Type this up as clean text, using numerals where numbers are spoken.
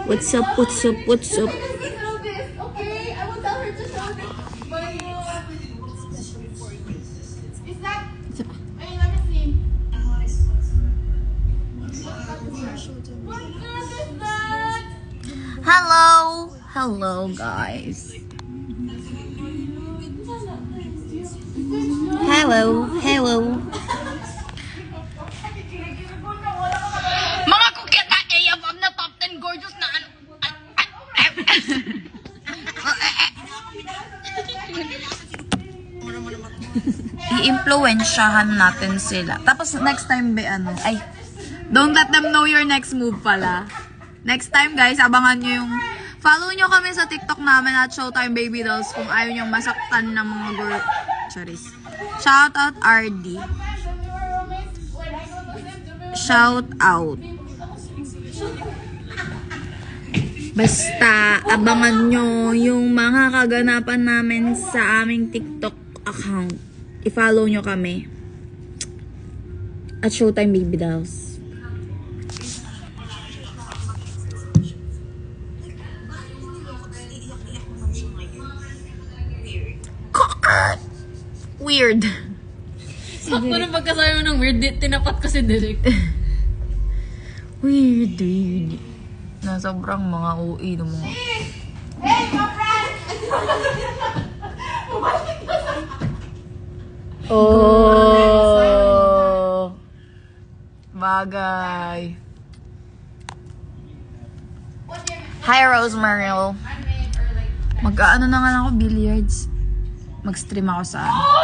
What's up, what's up, what's up? Okay, I will tell her to show this. Is that? Wait, let me see. What good is that? Hello! Hello, guys. Hello, hello. Mga kukita, above na top 10 gorgeous na ano. I-influensyahan natin sila. Tapos next time ba ano? Ay, don't let them know your next move pala. Next time guys, abangan nyo yung follow nyo kami sa TikTok namin at Showtime Baby Dolls kung ayaw nyo masaktan ng mga charis. Shout out RD. Shout out. Basta abangan nyo yung mga kaganapan namin sa aming TikTok account. I-follow nyo kami at Showtime Baby Dolls. Weird. Sakto na pagkasabi mo ng weird, tinapat ko si Derek. Weird. Na sobrang mga OA ng mga... Hey, my friend! Oh! Bagay. Hi, Rosemary. Mag-ano na nga lang ako, billiards. Mag-stream ako sa...